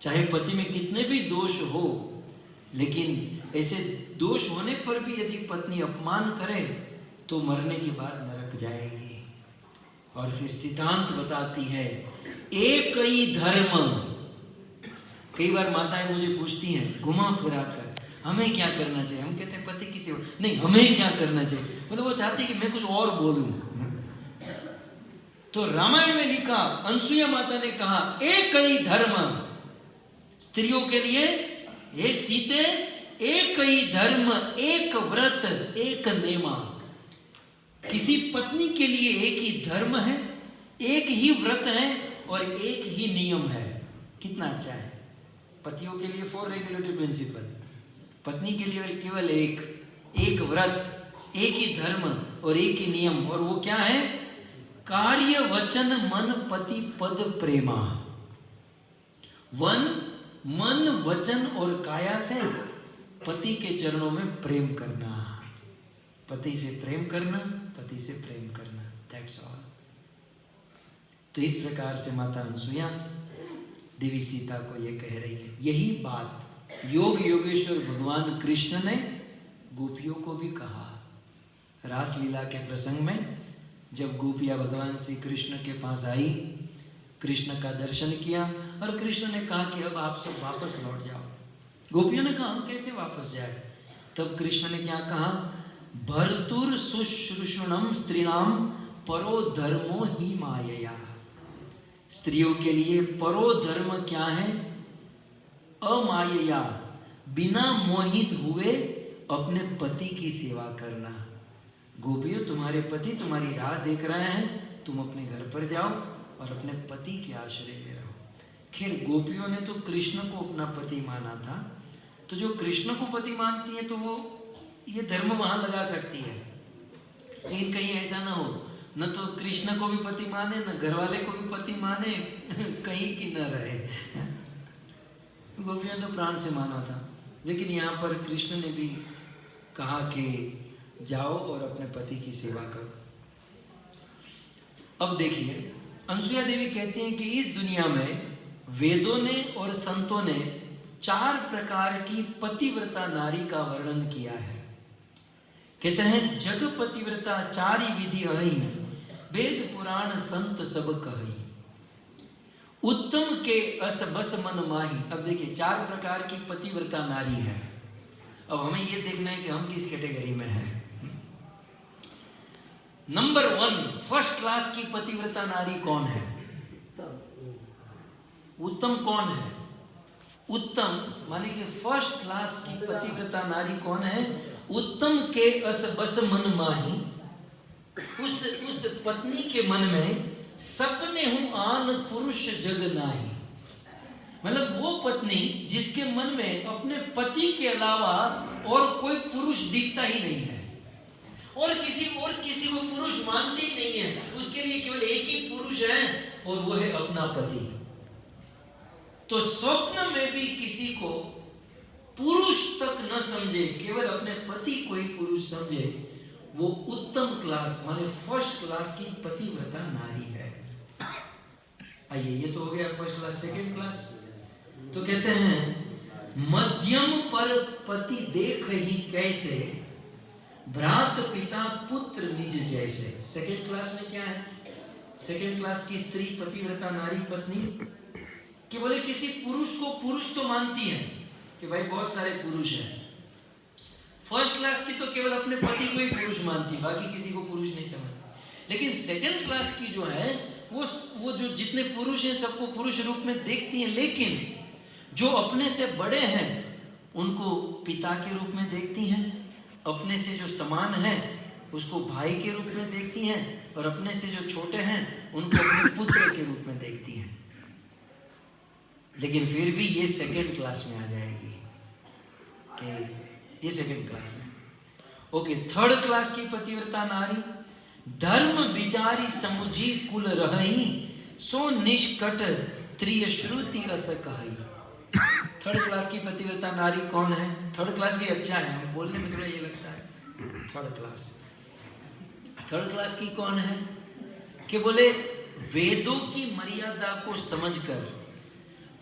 चाहे पति में कितने भी दोष हो, लेकिन ऐसे दोष होने पर भी यदि पत्नी अपमान करे तो मरने के बाद नरक जाएगी। और फिर सिद्धांत बताती है एक ही धर्म। कई बार माताएं मुझे पूछती हैं घुमा फिरा कर, हमें क्या करना चाहिए? हम कहते हैं पति की सेवा नहीं, हमें क्या करना चाहिए? मतलब वो चाहती कि मैं कुछ और बोलूं। तो रामायण में लिखा, अनसुया माता ने कहा एक ही धर्म स्त्रियों के लिए, हे सीते एक ही धर्म, एक व्रत, एक नेमा। किसी पत्नी के लिए एक ही धर्म है, एक ही व्रत है और एक ही नियम है। कितना अच्छा है। पतियों के लिए 4 रेगुलेटरी प्रिंसिपल, पत्नी के लिए केवल एक व्रत, एक ही धर्म और एक ही नियम। और वो क्या है? कार्य वचन मन पति पद प्रेमा। मन वचन और काया से पति के चरणों में प्रेम करना, पति से प्रेम करना, पति से प्रेम करना, दैट्स ऑल। तो इस प्रकार से माता अनसुया देवी सीता को ये कह रही है। यही बात योग योगेश्वर भगवान कृष्ण ने गोपियों को भी कहा। रास लीला के प्रसंग में जब गोपियां भगवान श्री कृष्ण के पास आई, कृष्ण का दर्शन किया और कृष्ण ने कहा कि अब आप सब वापस लौट जाओ, गोपियों ने कहा हम कैसे वापस जाए? तब कृष्ण ने क्या कहा? भर्तुर शुश्रूषणम स्त्रीणाम परो धर्मो ही मायया। स्त्रियों के लिए परो धर्म क्या है? अमायया, बिना मोहित हुए अपने पति की सेवा करना। गोपियों, तुम्हारे पति तुम्हारी राह देख रहे हैं, तुम अपने घर पर जाओ और अपने पति के आश्रय में रहो। खैर गोपियों ने तो कृष्ण को अपना पति माना था, तो जो कृष्ण को पति मानती है तो वो ये धर्म वहां लगा सकती है। लेकिन कहीं ऐसा ना हो, न तो कृष्ण को भी पति माने, न घर वाले को भी पति माने, कहीं की न रहे। गोपियों तो प्राण से माना था, लेकिन यहाँ पर कृष्ण ने भी कहा कि जाओ और अपने पति की सेवा करो। अब देखिए, अनसुया देवी कहती हैं कि इस दुनिया में वेदों ने और संतों ने 4 प्रकार की पतिव्रता नारी का वर्णन किया है। कहते हैं जग पतिव्रता 4 विधि हई, वेद पुराण संत सब कही, उत्तम के अस बस मन माही। अब देखिए 4 प्रकार की पतिव्रता नारी है। अब हमें यह देखना है कि हम किस कैटेगरी में हैं। नंबर 1, फर्स्ट क्लास की पतिव्रता नारी कौन है? उत्तम कौन है? उत्तम माने कि फर्स्ट क्लास की पतिव्रता नारी कौन है? उत्तम के अस बस मन माही, उस पत्नी के मन में सपने हूं आन पुरुष जग नाही। मतलब वो पत्नी जिसके मन में अपने पति के अलावा और कोई पुरुष दिखता ही नहीं है, और किसी को पुरुष मानती ही नहीं है। उसके लिए केवल एक ही पुरुष है और वो है अपना पति। तो स्वप्न में भी किसी को पुरुष तक न समझे, केवल अपने पति को ही पुरुष समझे, वो उत्तम क्लास माने फर्स्ट क्लास की पतिव्रता नारी है। आइए, ये तो हो गया फर्स्ट क्लास। सेकंड क्लास तो कहते हैं मध्यम पर पति देख ही कैसे, भ्रात पिता पुत्र निज जैसे। सेकंड क्लास में क्या है? सेकंड क्लास की स्त्री पतिव्रता नारी पत्नी कि बोले किसी पुरुष को पुरुष तो मानती है कि भाई बहुत सारे पुरुष हैं। फर्स्ट क्लास की तो केवल अपने पति को ही पुरुष मानती, बाकी किसी को पुरुष नहीं समझती। लेकिन सेकंड क्लास की जो है वो जो जितने पुरुष हैं सबको पुरुष रूप में देखती हैं, लेकिन जो अपने से बड़े हैं उनको पिता के रूप में देखती हैं, अपने से जो समान है उसको भाई के रूप में देखती हैं, और अपने से जो छोटे हैं उनको अपने पुत्र के रूप में देखती हैं। लेकिन फिर भी ये सेकंड क्लास में आ जाएगी कि ये सेकंड क्लास है। ओके, थर्ड क्लास की पतिव्रता नारी धर्म विचारी समुझी कुल रही, सो निष्कट त्रिय श्रुति अस कही। थर्ड क्लास की पतिव्रता नारी कौन है? थर्ड क्लास भी अच्छा है, बोलने में थोड़ा ये लगता है थर्ड क्लास की कौन है कि बोले वेदों की मर्यादा को समझकर,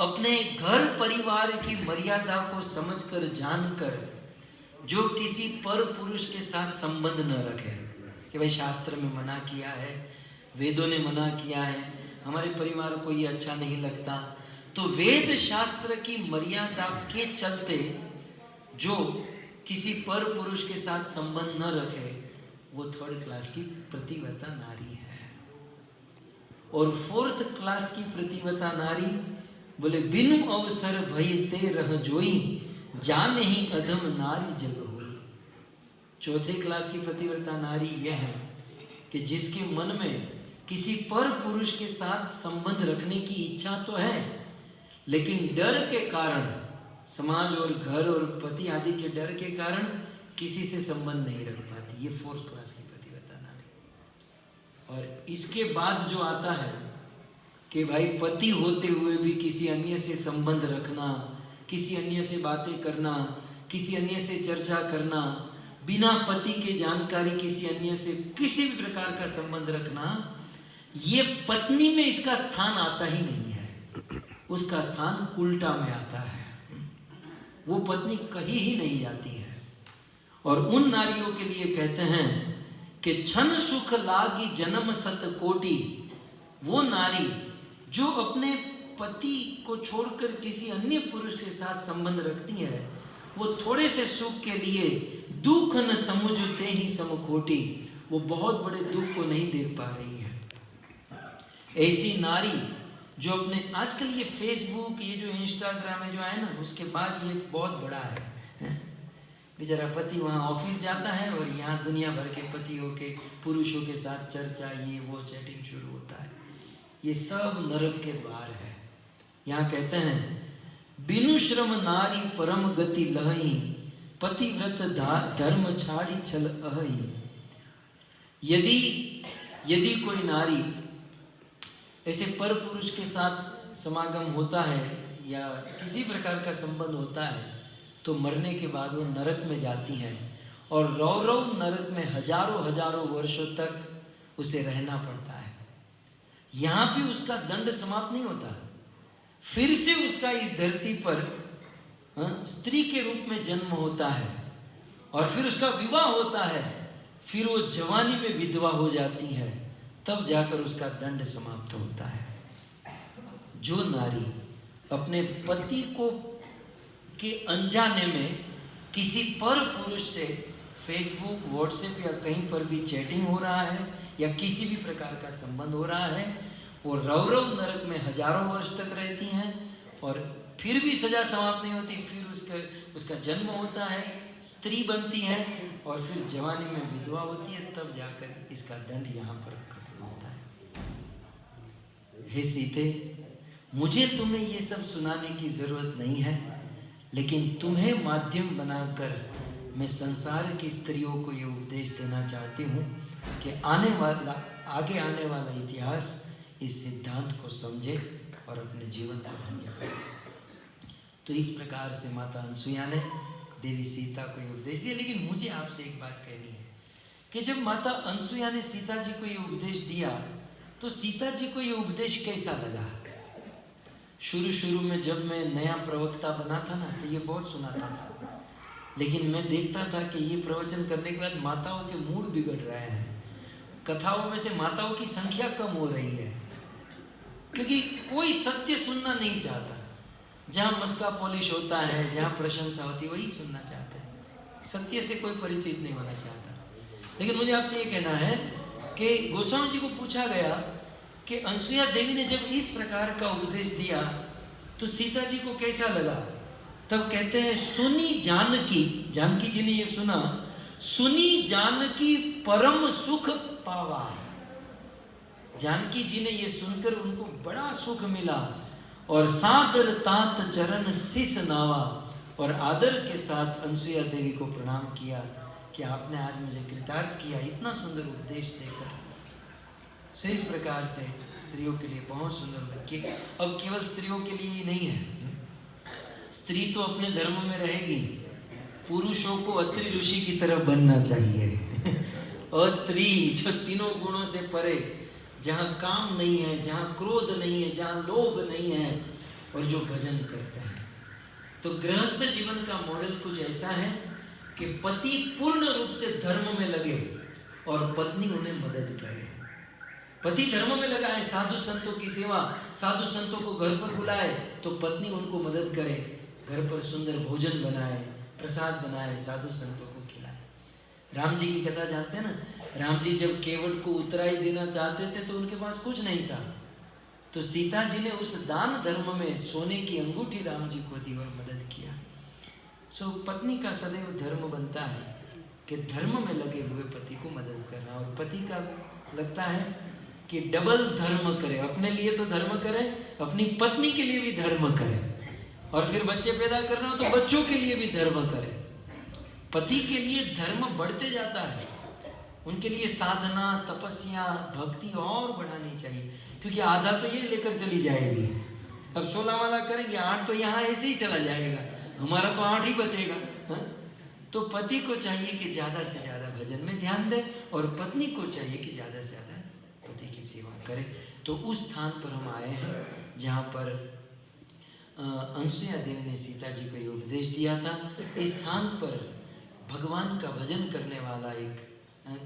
अपने घर परिवार की मर्यादा को समझकर जानकर, जो किसी पर पुरुष के साथ संबंध न रखे कि भाई शास्त्र में मना किया है, वेदों ने मना किया है, हमारे परिवार को ये अच्छा नहीं लगता, तो वेद शास्त्र की मर्यादा के चलते जो किसी पर पुरुष के साथ संबंध न रखे, वो थर्ड क्लास की पतिव्रता नारी है। और फोर्थ क्लास की पतिव्रता नारी बोले बिनु अवसर भय ते रह जोई, जाने ही अधम नारी जग होई। चौथे क्लास की पतिव्रता नारी यह है कि जिसके मन में किसी पर पुरुष के साथ संबंध रखने की इच्छा तो है, लेकिन डर के कारण, समाज और घर और पति आदि के डर के कारण किसी से संबंध नहीं रख पाती। ये फोर्थ क्लास की पतिव्रता नारी। और इसके बाद जो आता है कि भाई पति होते हुए भी किसी अन्य से संबंध रखना, किसी अन्य से बातें करना, किसी अन्य से चर्चा करना, बिना पति के जानकारी किसी अन्य से किसी भी प्रकार का संबंध रखना, ये पत्नी में इसका स्थान आता ही नहीं है। उसका स्थान उल्टा में आता है, वो पत्नी कहीं ही नहीं जाती है। और उन नारियों के लिए कहते हैं कि क्षण सुख लागी जन्म सत कोटि, वो नारी जो अपने पति को छोड़कर किसी अन्य पुरुष के साथ संबंध रखती है, वो थोड़े से सुख के लिए दुख न समुझते ही समखोटी, वो बहुत बड़े दुख को नहीं देख पा रही है। ऐसी नारी जो अपने आजकल ये फेसबुक, ये जो इंस्टाग्राम है जो है ना, उसके बाद ये बहुत बड़ा है। बेचारा पति वहाँ ऑफिस जाता है और यहाँ दुनिया भर के पतियों के, पुरुषों के साथ चर्चा, ये वो चैटिंग शुरू होता है। ये सब नरक के द्वार है। यहाँ कहते हैं बिनु श्रम नारी परम गति लहई, पतिव्रत धर्म छाड़ी छल अहई। यदि कोई नारी ऐसे पर पुरुष के साथ समागम होता है या किसी प्रकार का संबंध होता है, तो मरने के बाद वो नरक में जाती हैं और रौरव नरक में हजारों वर्षों तक उसे रहना पड़ता है। यहाँ भी उसका दंड समाप्त नहीं होता, फिर से उसका इस धरती पर स्त्री के रूप में जन्म होता है और फिर उसका विवाह होता है, फिर वो जवानी में विधवा हो जाती है, तब जाकर उसका दंड समाप्त होता है। जो नारी अपने पति को के अनजाने में किसी पर पुरुष से फेसबुक, व्हाट्सएप या कहीं पर भी चैटिंग हो रहा है या किसी भी प्रकार का संबंध हो रहा है, वो रौरव नरक में हजारों वर्ष तक रहती हैं और फिर भी सजा समाप्त नहीं होती। फिर उसका जन्म होता है, स्त्री बनती है और फिर जवानी में विधवा होती है, तब जाकर इसका दंड यहाँ पर खत्म होता है। हे सीते, मुझे तुम्हें ये सब सुनाने की जरूरत नहीं है, लेकिन तुम्हें माध्यम बनाकर मैं संसार की स्त्रियों को ये उपदेश देना चाहती हूँ कि आगे आने वाला इतिहास इस सिद्धांत को समझे और अपने जीवन को धन्य करे। तो इस प्रकार से माता अनसुईया ने देवी सीता को ये उपदेश दिया। लेकिन मुझे आपसे एक बात कहनी है कि जब माता अनसुईया ने सीता जी को ये उपदेश दिया, तो सीता जी को ये उपदेश कैसा लगा? शुरू में जब मैं नया प्रवक्ता बना था ना, तो ये बहुत सुनाता था, लेकिन मैं देखता था कि ये प्रवचन करने के बाद माताओं के मूड बिगड़ रहे हैं। कथाओं में से माताओं की संख्या कम हो रही है, क्योंकि कोई सत्य सुनना नहीं चाहता। जहाँ मस्का पॉलिश होता है, जहाँ प्रशंसा होती है, वही सुनना चाहते हैं, सत्य से कोई परिचित नहीं होना चाहता। लेकिन मुझे आपसे ये कहना है कि गोस्वामी जी को पूछा गया कि अनसुईया देवी ने जब इस प्रकार का उपदेश दिया तो सीता जी को कैसा लगा? तब कहते हैं सुनी जानकी जी ने ये सुना, सुनी जानकी परम सुख पावा। जानकी जी ने ये सुनकर उनको बड़ा सुख मिला और सादर तात चरण शीस नावा, और आदर के साथ अनसुईया देवी को प्रणाम किया कि आपने आज मुझे कृतार्थ किया इतना सुंदर उपदेश देकर। सो इस प्रकार से स्त्रियों के लिए बहुत सुंदर कि अब केवल स्त्रियों के लिए ही नहीं है, स्त्री तो अपने धर्म में रहेगी, पुरुषों को अत्रि ऋषि की तरह बनना चाहिए। अत्रि जो तीनों गुणों से परे, जहाँ काम नहीं है, जहाँ क्रोध नहीं है, जहाँ लोभ नहीं है, और जो भजन करते हैं। तो गृहस्थ जीवन का मॉडल कुछ ऐसा है कि पति पूर्ण रूप से धर्म में लगे और पत्नी उन्हें मदद करे। पति धर्म में लगा है, साधु संतों की सेवा, साधु संतों को घर पर बुलाए तो पत्नी उनको मदद करे, घर पर सुंदर भोजन बनाए, प्रसाद बनाए, साधु संतों को खिलाए। राम जी की कथा जानते हैं ना, राम जी जब केवट को उत्तराई देना चाहते थे तो उनके पास कुछ नहीं था, तो सीता जी ने उस दान धर्म में सोने की अंगूठी राम जी को दी और मदद किया। सो पत्नी का सदैव धर्म बनता है कि धर्म में लगे हुए पति को मदद करना, और पति का लगता है कि डबल धर्म करे, अपने लिए तो धर्म करे, अपनी पत्नी के लिए भी धर्म करे, और फिर बच्चे पैदा करना हो तो बच्चों के लिए भी धर्म करे। पति के लिए धर्म बढ़ते जाता है, उनके लिए साधना, तपस्या, भक्ति और बढ़ानी चाहिए, क्योंकि आधा तो ये लेकर चली जाएगी। अब 16 वाला करेंगे, 8 तो यहाँ ऐसे ही चला जाएगा, हमारा तो 8 ही बचेगा। हाँ? तो पति को चाहिए कि ज़्यादा से ज़्यादा भजन में ध्यान दे, और पत्नी को चाहिए कि ज़्यादा से ज़्यादा पति की सेवा करे। तो उस स्थान पर हम आए हैं जहाँ पर अनसुईया देवी ने सीता जी को ये उपदेश दिया था। इस स्थान पर भगवान का भजन करने वाला एक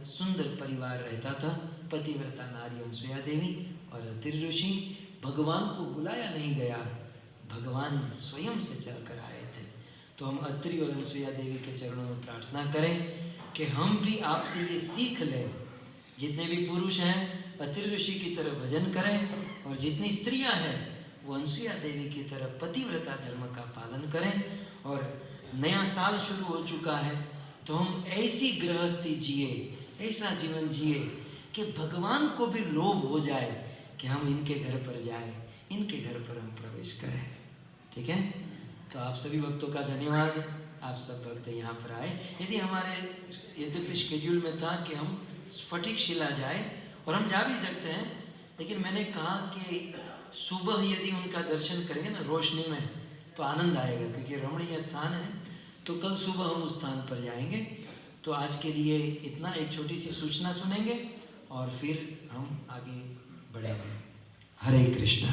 सुंदर परिवार रहता था, पतिव्रता नारी अनसुईया देवी और अत्रि ऋषि भगवान को बुलाया नहीं गया, भगवान स्वयं से चलकर आए थे। तो हम अत्रि और अनसुईया देवी के चरणों में प्रार्थना करें कि हम भी आपसे ये सीख लें, जितने भी पुरुष हैं अत्रि ऋषि की तरह भजन करें, और जितनी स्त्रियां हैं वो अनसुईया देवी की तरह पतिव्रता धर्म का पालन करें। और नया साल शुरू हो चुका है तो हम ऐसी गृहस्थी जिए, ऐसा जीवन जिए कि भगवान को भी लोभ हो जाए कि हम इनके घर पर जाएं, इनके घर पर हम प्रवेश करें। ठीक है, तो आप सभी भक्तों का धन्यवाद, आप सब भक्त यहाँ पर आए। यदि हमारे यद्यपि शेड्यूल में था कि हम स्फटिक शिला जाए, और हम जा भी सकते हैं, लेकिन मैंने कहा कि सुबह यदि उनका दर्शन करेंगे ना रोशनी में तो आनंद आएगा, क्योंकि रमणीय स्थान है। तो कल सुबह हम उस स्थान पर जाएंगे। तो आज के लिए इतना, एक छोटी सी सूचना सुनेंगे और फिर हम आगे बढ़ेंगे। हरे कृष्णा।